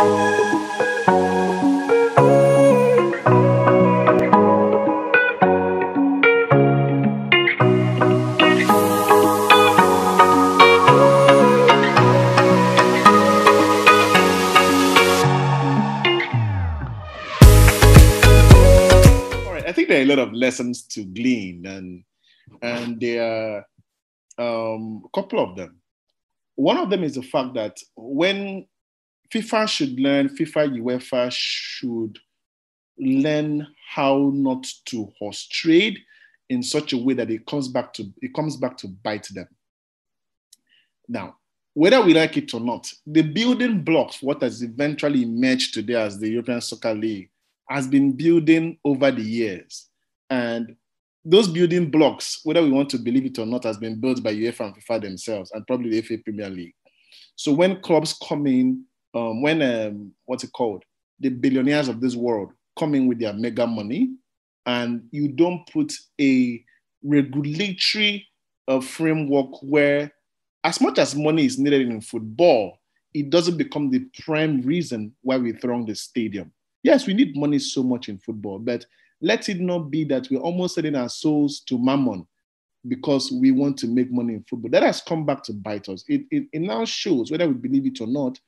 I think there are a lot of lessons to glean, and there are a couple of them. One of them is the fact that when FIFA should learn, FIFA, UEFA should learn how not to horse trade in such a way that it comes back to bite them. Now, whether we like it or not, the building blocks, what has eventually emerged today as the European Soccer League, has been building over the years. And those building blocks, whether we want to believe it or not, has been built by UEFA and FIFA themselves and probably the FA Premier League. So when clubs come in, the billionaires of this world come in with their mega money, and you don't put a regulatory framework where, as much as money is needed in football, it doesn't become the prime reason why we throng the stadium. Yes, we need money so much in football, but let it not be that we're almost selling our souls to mammon because we want to make money in football. That has come back to bite us. It now shows, whether we believe it or not,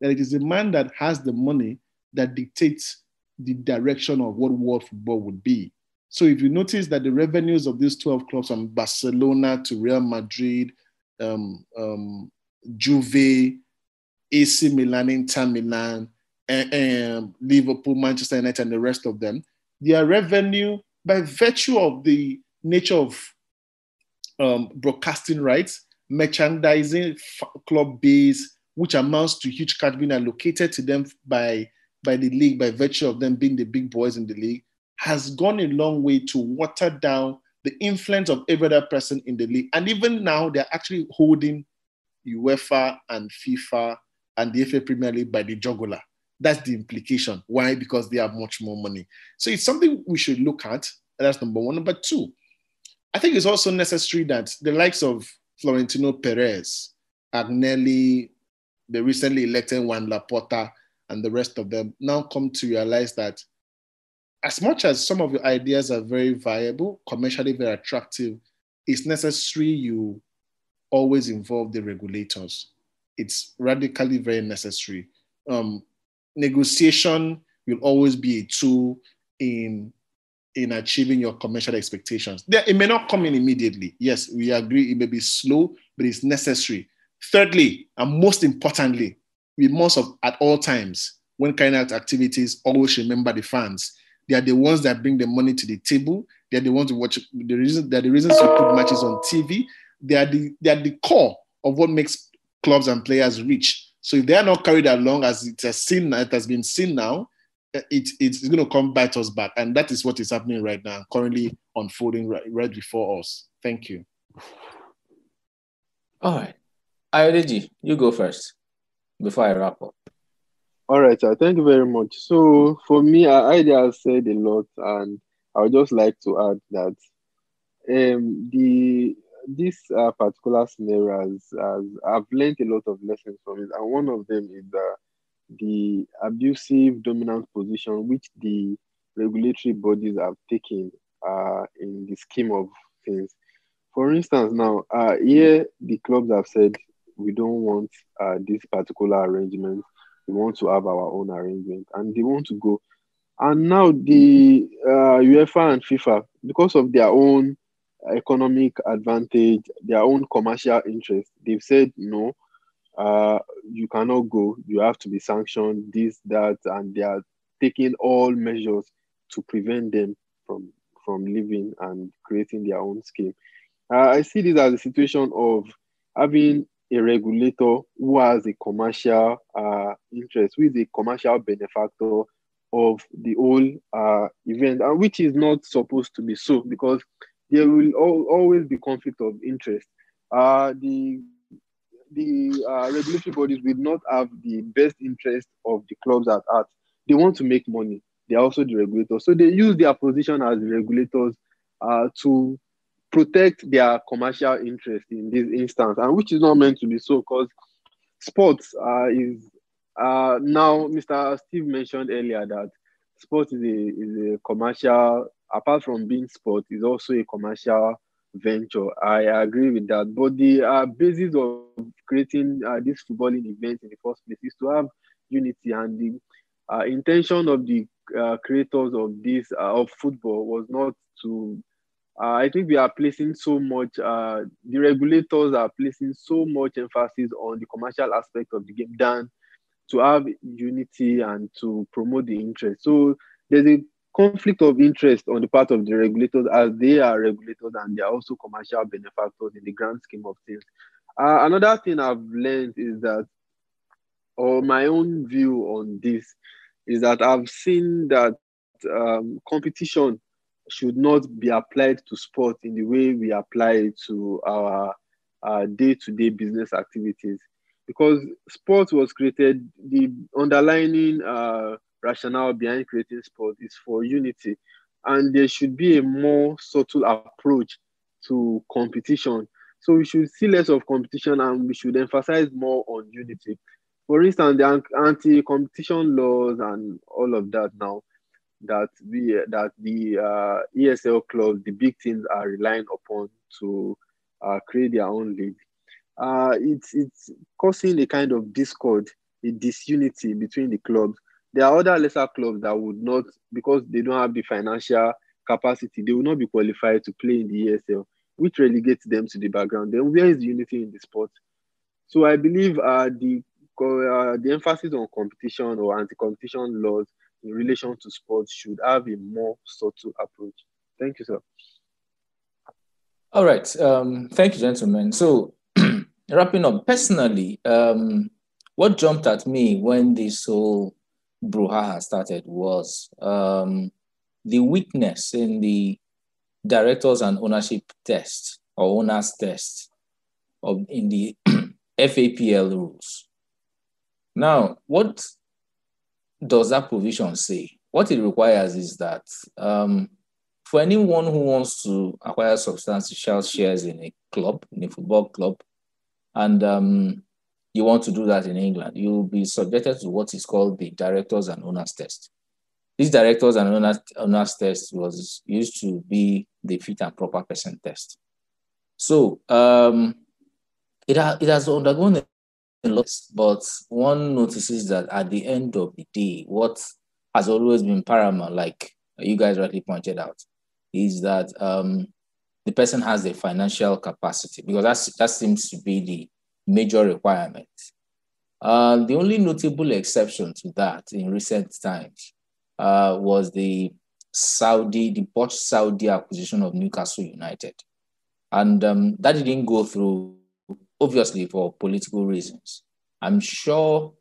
that it is the man that has the money that dictates the direction of what world football would be. So if you notice that the revenues of these 12 clubs, from Barcelona to Real Madrid, Juve, AC Milan, Inter Milan, Liverpool, Manchester United, and the rest of them, their revenue, by virtue of the nature of broadcasting rights, merchandising, club base, which amounts to huge cash being allocated to them by the league, by virtue of them being the big boys in the league, has gone a long way to water down the influence of every other person in the league. And even now, they're actually holding UEFA and FIFA and the FA Premier League by the jugular. That's the implication. Why? Because they have much more money. So it's something we should look at. That's number one. Number two, I think it's also necessary that the likes of Florentino Perez, Agnelli, the recently elected Juan Laporta, and the rest of them now come to realize that as much as some of your ideas are very viable, commercially very attractive, it's necessary you always involve the regulators. It's radically very necessary. Negotiation will always be a tool in achieving your commercial expectations. It may not come in immediately. Yes, we agree it may be slow, but it's necessary. Thirdly, and most importantly, we must at all times, when carrying out activities, always remember the fans. They are the ones that bring the money to the table. They are the ones to watch. They're the reasons you put matches on TV. They are the core of what makes clubs and players rich. So if they are not carried along as it has been seen now, it's going to come bite us back. And that is what is happening right now, currently unfolding right before us. Thank you. All right. Ayodeji, you go first before I wrap up. All right, sir. Thank you very much. So for me, I have said a lot, and I would just like to add that this particular scenario I've learned a lot of lessons from it, and one of them is the abusive dominant position which the regulatory bodies have taken in the scheme of things. For instance, now here the clubs have said we don't want this particular arrangement. We want to have our own arrangement, and they want to go. And now the UEFA and FIFA, because of their own economic advantage, their own commercial interest, they've said no, you cannot go. You have to be sanctioned, this, that, and they are taking all measures to prevent them from leaving and creating their own scheme. I see this as a situation of having a regulator who has a commercial interest, who is a commercial benefactor of the whole event, and which is not supposed to be so, because there will always be conflict of interest. The regulatory bodies will not have the best interest of the clubs at heart. They want to make money. They are also the regulators. So they use their position as the regulators to protect their commercial interest in this instance, and which is not meant to be so, because sports is Now, Mr. Steve mentioned earlier that sport is a commercial, apart from being sport, is also a commercial venture. I agree with that. But the basis of creating this footballing event in the first place is to have unity, and the intention of the creators of this of football was not to. I think we are placing so much. The regulators are placing so much emphasis on the commercial aspect of the game than to have unity and to promote the interest. So there's a conflict of interest on the part of the regulators, as they are regulators and they are also commercial benefactors in the grand scheme of things. Another thing I've learned is that, or my own view on this, is that I've seen that competition should not be applied to sport in the way we apply it to our day-to-day business activities, because sport was created, the underlying rationale behind creating sport is for unity, and there should be a more subtle approach to competition. So we should see less of competition and we should emphasize more on unity. For instance, the anti-competition laws and all of that now, that the ESL clubs, the big teams, are relying upon to create their own league. It's causing a kind of discord, a disunity between the clubs. There are other lesser clubs that would not, because they don't have the financial capacity, they will not be qualified to play in the ESL, which relegates them to the background. Then where is the unity in the sport? So I believe the emphasis on competition or anti-competition laws in relation to sports should have a more subtle approach. Thank you, sir. All right. Thank you, gentlemen. So wrapping up, personally, what jumped at me when this whole brouhaha started was the weakness in the directors and ownership test or owners test in the FAPL rules. Now, what does that provision say? What it requires is that for anyone who wants to acquire substantial shares in a club, in a football club, and you want to do that in England, you'll be subjected to what is called the directors and owners test. This directors and owners test was used to be the fit and proper person test. So it has undergone a lot, but one notices that at the end of the day, what has always been paramount, like you guys rightly pointed out, is that the person has the financial capacity, because that seems to be the major requirement. The only notable exception to that in recent times was the botched Saudi acquisition of Newcastle United. And that didn't go through, obviously, for political reasons. I'm sure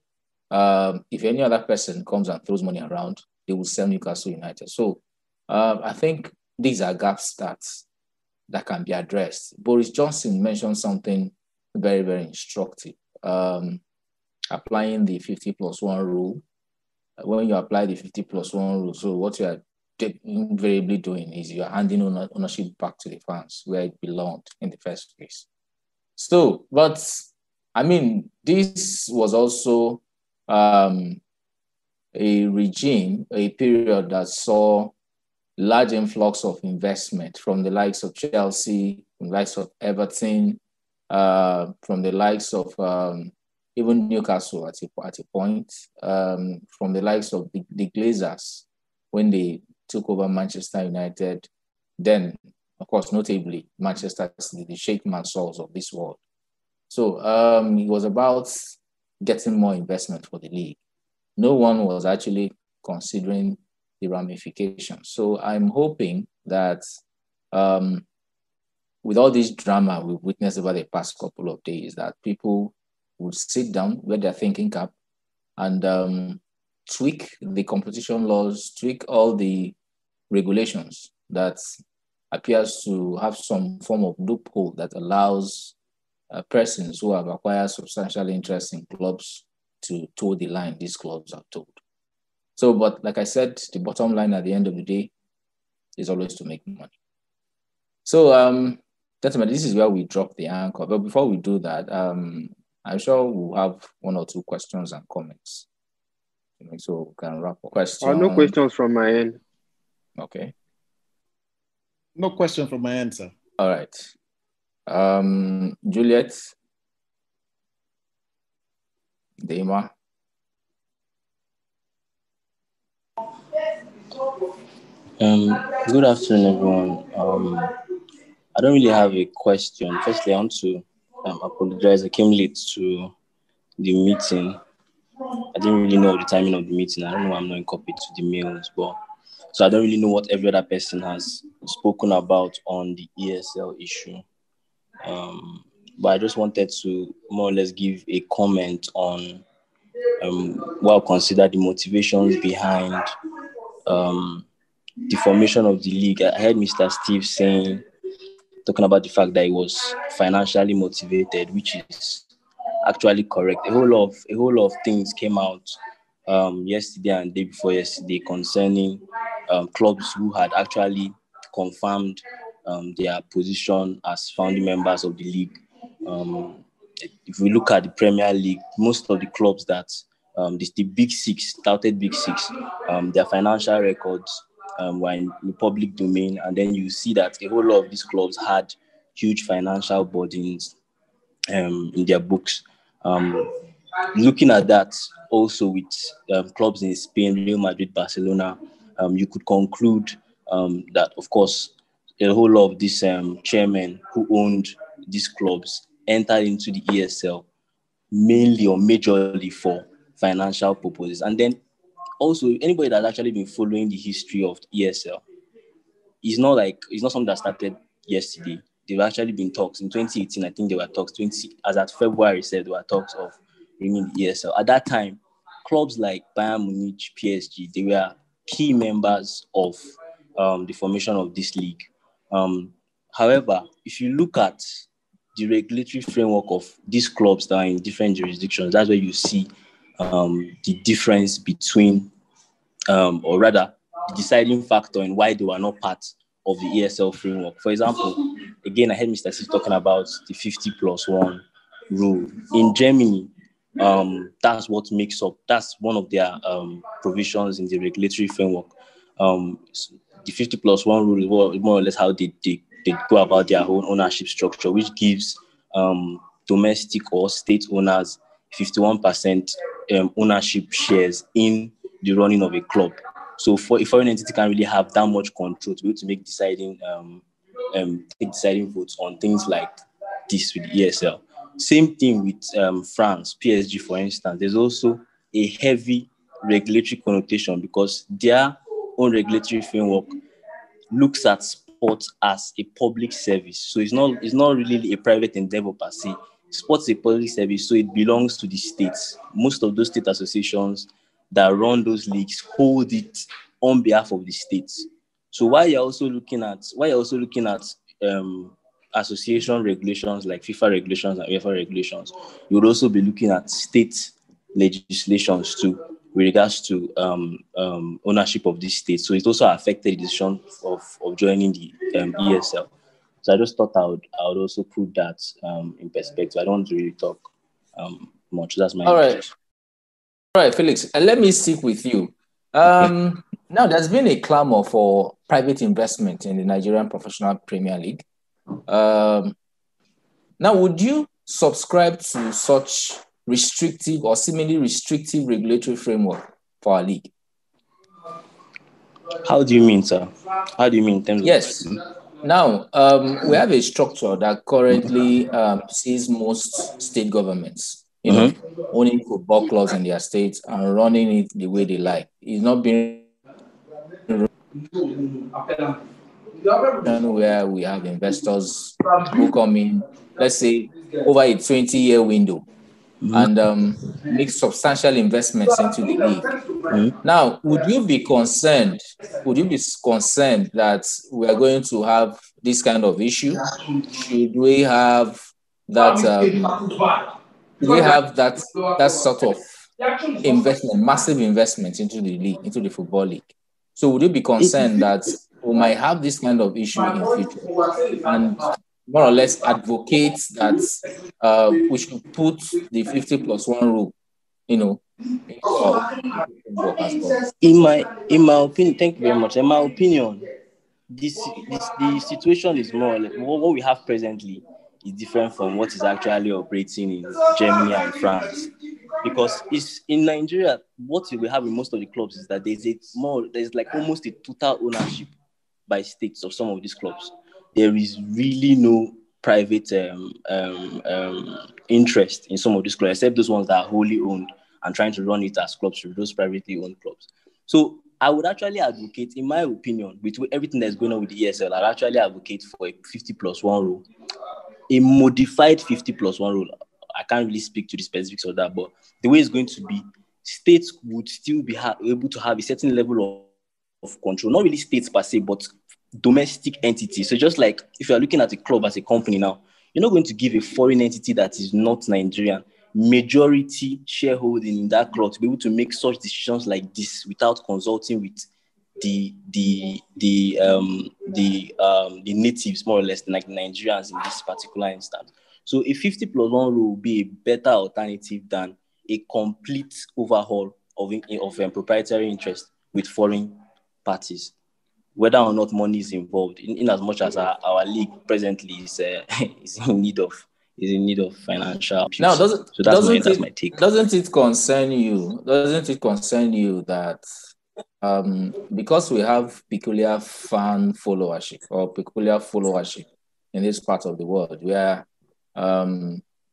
if any other person comes and throws money around, they will sell Newcastle United. So I think these are gaps that can be addressed. Boris Johnson mentioned something very, very instructive, applying the 50+1 rule. When you apply the 50+1 rule, so what you are invariably doing is you are handing ownership back to the fans where it belonged in the first place. So, but I mean, this was also a period that saw large influx of investment from the likes of Chelsea, from the likes of Everton, from the likes of even Newcastle at a point, from the likes of the Glazers when they took over Manchester United, then, of course, notably, Manchester City, the Sheikh Mansours of this world. So it was about getting more investment for the league. No one was actually considering the ramifications. So I'm hoping that with all this drama we've witnessed over the past couple of days, that people would sit down with their thinking cap and tweak the competition laws, tweak all the regulations that appears to have some form of loophole that allows persons who have acquired substantial interest in clubs to toe the line these clubs are told. So, but like I said, the bottom line at the end of the day is always to make money. So, gentlemen, this is where we drop the anchor. But before we do that, I'm sure we'll have one or two questions and comments So we can wrap up. Question. No questions from my end. Okay. No question from my end, sir. All right. Juliet. Dema. Good afternoon, everyone. I don't really have a question. Firstly, I want to apologize. I came late to the meeting. I didn't really know the timing of the meeting. I don't know why I'm not in copy to the mails, but so I don't really know what every other person has spoken about on the ESL issue. But I just wanted to more or less give a comment on consider the motivations behind the formation of the league. I heard Mr. Steve talking about the fact that it was financially motivated, which is actually correct. A whole lot of things came out yesterday and day before yesterday concerning clubs who had actually confirmed their position as founding members of the league. If we look at the Premier League, most of the clubs that the big six, touted big six, their financial records were in the public domain, and then you see that a whole lot of these clubs had huge financial burdens in their books. Looking at that also with clubs in Spain, Real Madrid, Barcelona, you could conclude that, of course, a whole lot of these chairmen who owned these clubs entered into the ESL mainly or majorly for financial purposes. And then also, anybody that's actually been following the history of ESL, it's not something that started yesterday. They've actually been talks. In 2018, I think there were talks. As at February, said there were talks of bringing the ESL. At that time, clubs like Bayern Munich, PSG, they were key members of the formation of this league. However, if you look at the regulatory framework of these clubs that are in different jurisdictions, that's where you see the difference between, or rather, the deciding factor in why they were not part of the ESL framework. For example, again, I heard Mr. C talking about the 50+1 rule. In Germany, that's what makes up, that's one of their provisions in the regulatory framework. The 50+1 rule is more or less how they go about their own ownership structure, which gives domestic or state owners 51% ownership shares in the running of a club. So for a foreign entity can't really have that much control to be able to make deciding votes on things like this with the ESL. Same thing with France, PSG, for instance. There's also a heavy regulatory connotation because their own regulatory framework looks at sports as a public service. So it's not really a private endeavor per se. Sports is a public service, so it belongs to the states. Most of those state associations that run those leagues hold it on behalf of the states. So while you're also looking at association regulations like FIFA regulations and UEFA regulations, you would also be looking at state legislations too with regards to ownership of these states. So it also affected the decision of joining the ESL. So I just thought I would also put that in perspective. I don't want to really talk much. That's my All right, Felix, let me stick with you. Now, there's been a clamor for private investment in the Nigerian Professional Premier League. Now, would you subscribe to such restrictive or seemingly restrictive regulatory framework for our league? How do you mean, sir? How do you mean in terms of... Yes. Now, we have a structure that currently sees most state governments owning football clubs in their states and running it the way they like. It's not being where we have investors who come in, let's say, over a 20-year window and make substantial investments into the league. Now, would you be concerned that we are going to have this kind of issue? Should we have that? That sort of investment, massive investment into the league, into the football league? So would you be concerned that we might have this kind of issue in future and more or less advocate that we should put the 50+1 rule In my opinion, thank you very much. In my opinion, the situation is more like what we have presently is different from what is actually operating in Germany and France. Because it's in Nigeria, what we have in most of the clubs is that there's like almost a total ownership by states of some of these clubs. There is really no private interest in some of these clubs, except those ones that are wholly owned and trying to run it as clubs through those privately owned clubs. So I would actually advocate, in my opinion, with everything that's going on with the ESL, I'd actually advocate for a 50+1 rule, a modified 50+1 rule. I can't really speak to the specifics of that, but the way it's going to be, states would still be able to have a certain level of control, not really states per se, but domestic entities. So just like if you're looking at a club as a company now, you're not going to give a foreign entity that is not Nigerian majority shareholding in that club to be able to make such decisions like this without consulting with the natives, more or less, like Nigerians in this particular instance. So a 50+1 rule will be a better alternative than a complete overhaul of proprietary interest with foreign parties, whether or not money is involved. In as much as our league presently is in need of financial abuse. Now, that's my take. Doesn't it concern you that because we have peculiar fan followership or peculiar followership in this part of the world, where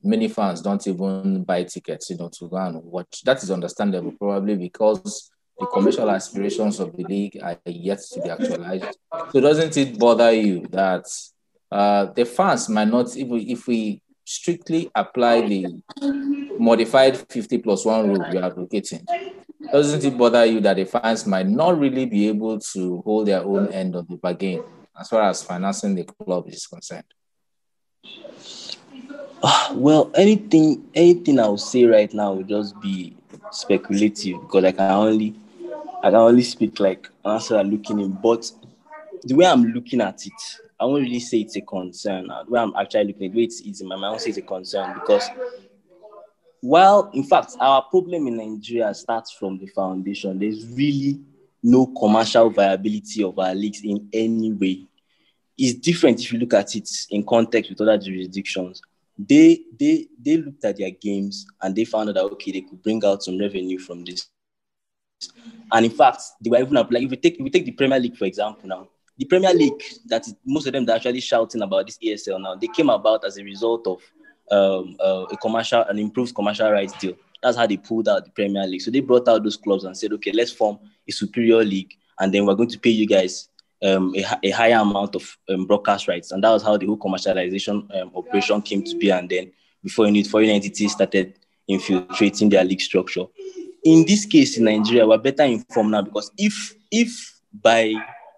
many fans don't even buy tickets, to go and watch? That is understandable, probably because the commercial aspirations of the league are yet to be actualized. So doesn't it bother you that the fans might not, even if we strictly apply the modified 50+1 rule you're advocating, doesn't it bother you that the fans might not really be able to hold their own end of the bargain as far as financing the club is concerned? Well, anything I will say right now will just be speculative, because I can only speak like answer looking in. But the way I'm looking at it, I won't really say it's a concern. The way I'm actually looking at it, the way it's in my mind, I won't say it's a concern, because while, in fact, our problem in Nigeria starts from the foundation, there's really no commercial viability of our leagues in any way. It's different if you look at it in context with other jurisdictions. They looked at their games and they found out that, okay, they could bring out some revenue from this. And in fact, they were even like, if we take the Premier League, for example, now, the Premier League, most of them are actually shouting about this ESL now, they came about as a result of an improved commercial rights deal. That's how they pulled out the Premier League. So they brought out those clubs and said, okay, let's form a superior league, and then we're going to pay you guys a higher amount of broadcast rights. And that was how the whole commercialization operation came to be. And then before you need, foreign entities started infiltrating their league structure. In this case, in Nigeria, we're better informed now, because if by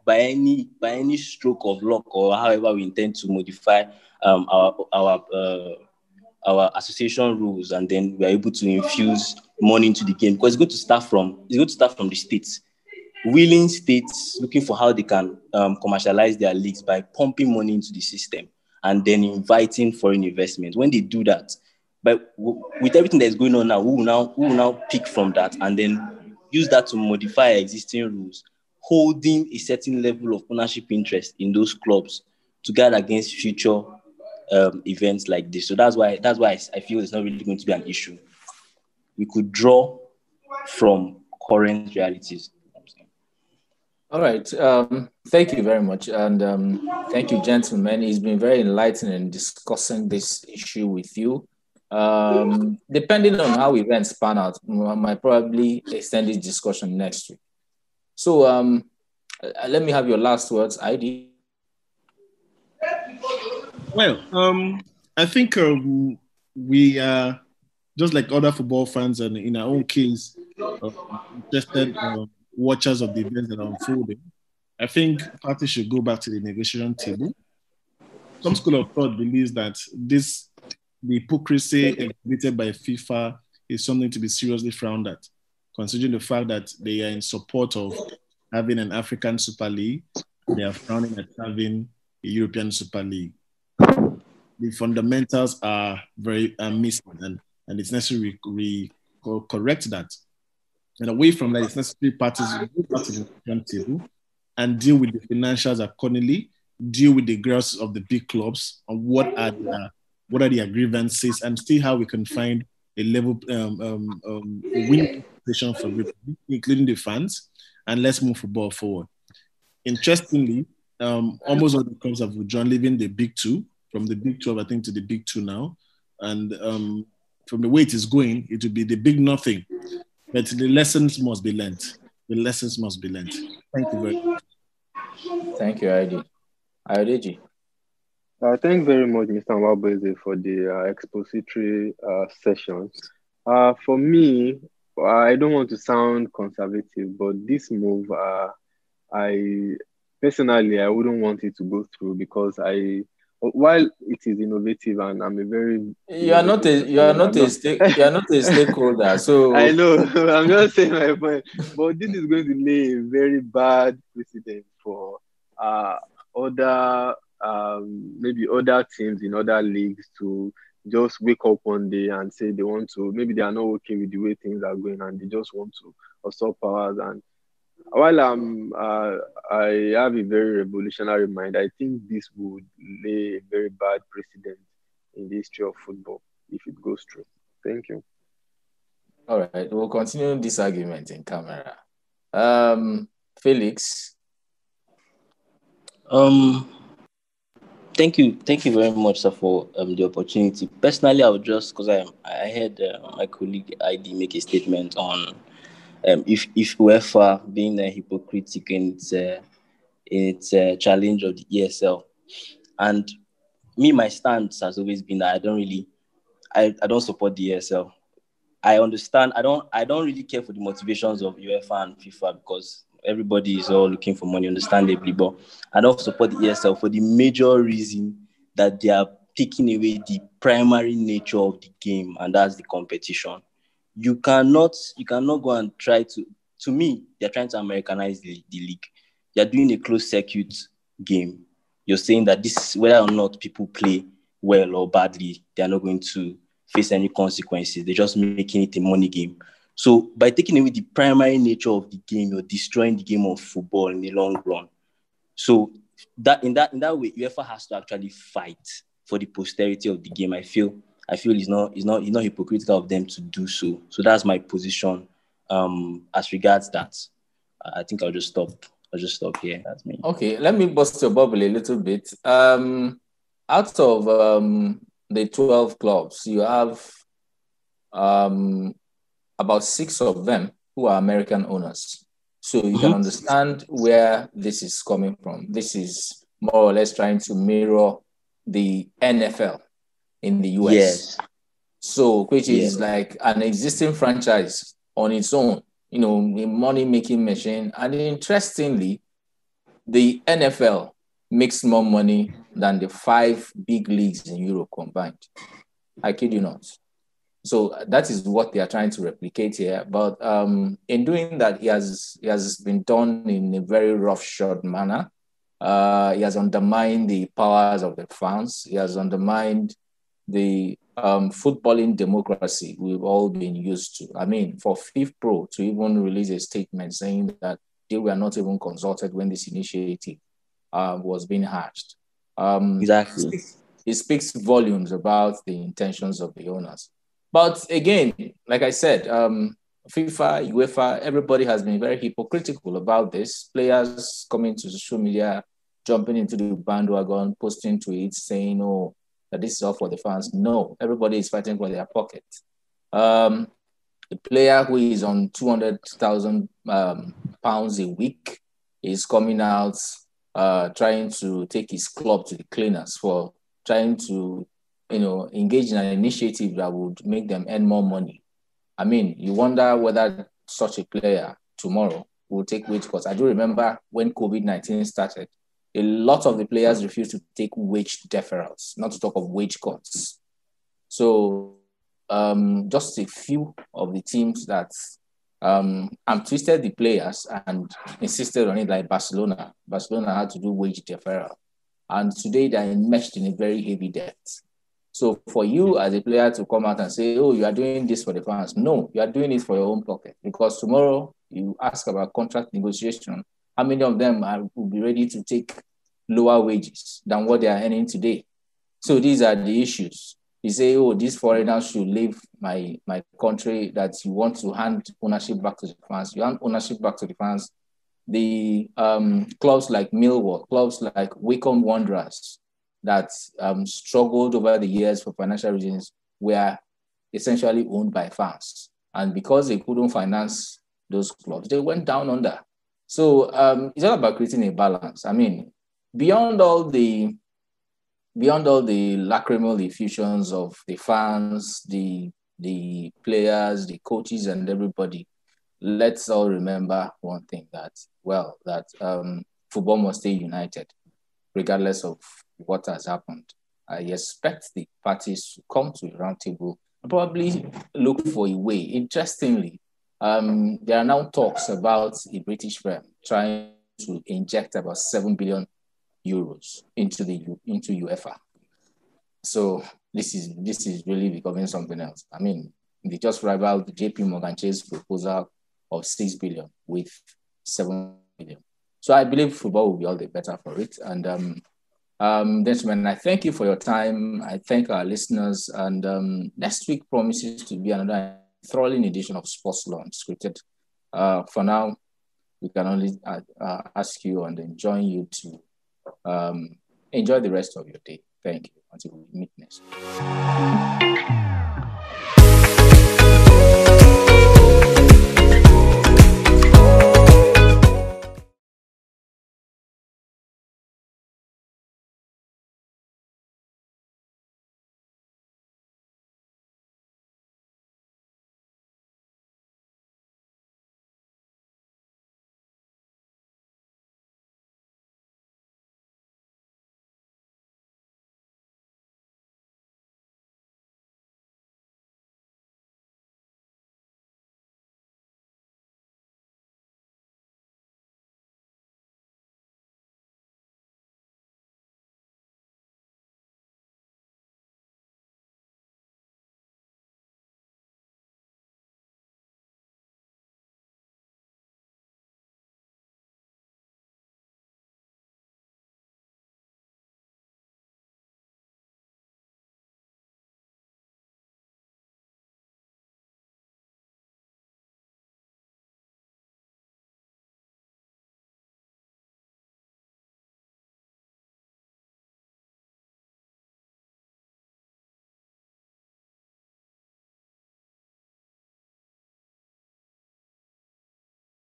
any stroke of luck, or however we intend to modify our association rules, and then we're able to infuse money into the game, because it's going to start from the states. Willing states looking for how they can commercialize their leagues by pumping money into the system and then inviting foreign investment. When they do that, but with everything that's going on now, we will now pick from that and then use that to modify existing rules, holding a certain level of ownership interest in those clubs to guard against future events like this. So that's why I feel it's not really going to be an issue. We could draw from current realities. All right. Thank you very much. And thank you, gentlemen. It's been very enlightening discussing this issue with you. Depending on how events pan out, I might probably extend this discussion next week. So let me have your last words, ID. Well, I think we are, just like other football fans, and in our own case, interested watchers of the events that are unfolding. I think parties should go back to the negotiation table. Some school of thought believes that the hypocrisy exhibited by FIFA is something to be seriously frowned at, considering the fact that they are in support of having an African Super League. They are frowning at having a European Super League. The fundamentals are missing, and it's necessary we correct that. And away from that, it's necessary parties to go back to the negotiation table and deal with the financials accordingly, deal with the girls of the big clubs and what are their grievances, and see how we can find a level a winning position for everybody, including the fans, and let's move football forward. Interestingly, almost all the clubs have withdrawn, leaving the big two, from the big 12, I think, to the big two now. And from the way it is going, it will be the big nothing. But the lessons must be learned. The lessons must be learned. Thank you very much. Thank you, Ayodeji. Thank you very much, Mr. Nwabueze, for the expository session. For me, I don't want to sound conservative, but this move, I personally, I wouldn't want it to go through, because while it is innovative and I'm a very you are not a stakeholder, so I know I'm just saying my point, but this is going to lay a very bad precedent for maybe other teams in other leagues to just wake up one day and say they want to, maybe they are not okay with the way things are going and they just want to usurp powers. And while I have a very revolutionary mind, I think this would lay a very bad precedent in the history of football if it goes through. Thank you. All right, we'll continue this argument in camera. Felix. Thank you very much, sir, for the opportunity. Personally, I would just, because I heard my colleague ID make a statement on if UEFA being hypocritical in its challenge of the ESL, and my stance has always been that I don't support the ESL. I understand. I don't really care for the motivations of UEFA and FIFA, because everybody is all looking for money, understandably. But I don't support the ESL for the major reason that they are taking away the primary nature of the game, and that's the competition. You cannot go and try to me, they're trying to Americanize the league. You're doing a closed circuit game. You're saying that this, whether or not people play well or badly, they're not going to face any consequences. They're just making it a money game. So by taking away the primary nature of the game, you're destroying the game of football in the long run. So that in that way, UEFA has to actually fight for the posterity of the game. I feel it's not hypocritical of them to do so. So that's my position as regards that. I think I'll just stop here. That's me. Okay, let me bust your bubble a little bit. Out of the 12 clubs, you have about 6 of them who are American owners. So you can understand where this is coming from. This is more or less trying to mirror the NFL in the US. Yes. So, which is like an existing franchise on its own, a money-making machine. And interestingly, the NFL makes more money than the 5 big leagues in Europe combined. I kid you not. So that is what they are trying to replicate here. But in doing that, he has been done in a very roughshod manner. He has undermined the powers of the fans. He has undermined the footballing democracy we've all been used to. I mean, for FIFPro to even release a statement saying that they were not even consulted when this initiative was being hatched. Exactly. It speaks volumes about the intentions of the owners. But again, like I said, FIFA, UEFA, everybody has been very hypocritical about this. Players coming to social media, jumping into the bandwagon, posting tweets saying, oh, that this is all for the fans. No, everybody is fighting for their pocket. The player who is on 200,000 pounds a week is coming out trying to take his club to the cleaners for trying to engage in an initiative that would make them earn more money. I mean, you wonder whether such a player tomorrow will take wage cuts. I do remember when COVID-19 started, a lot of the players refused to take wage deferrals, not to talk of wage cuts. So just a few of the teams that twisted the players and insisted on it, like Barcelona. Barcelona had to do wage deferral. And today they're enmeshed in a very heavy debt. So for you as a player to come out and say, oh, you are doing this for the fans. No, you are doing it for your own pocket. Because tomorrow you ask about contract negotiation, how many of them will be ready to take lower wages than what they are earning today? So these are the issues. You say, oh, these foreigners should leave my country, that you want to hand ownership back to the fans. You hand ownership back to the fans. The clubs like Millwall, clubs like Wycombe Wanderers that struggled over the years for financial reasons were essentially owned by fans. And because they couldn't finance those clubs, they went down under. So it's all about creating a balance. I mean, beyond all the lacrimal effusions of the fans, the players, the coaches, and everybody, let's all remember one thing, that football must stay united, regardless of what has happened. I expect the parties to come to a round table and probably look for a way. Interestingly, there are now talks about a British firm trying to inject about 7 billion euros into UEFA. So this is really becoming something else. I mean, they just rivaled the JP Morgan Chase proposal of 6 billion with 7 billion. So I believe football will be all the better for it. And gentlemen, I thank you for your time. I thank our listeners. And next week promises to be another thrilling edition of Sports Law Unscripted. For now, we can only ask you and enjoin you to enjoy the rest of your day. Thank you. Until we meet next week.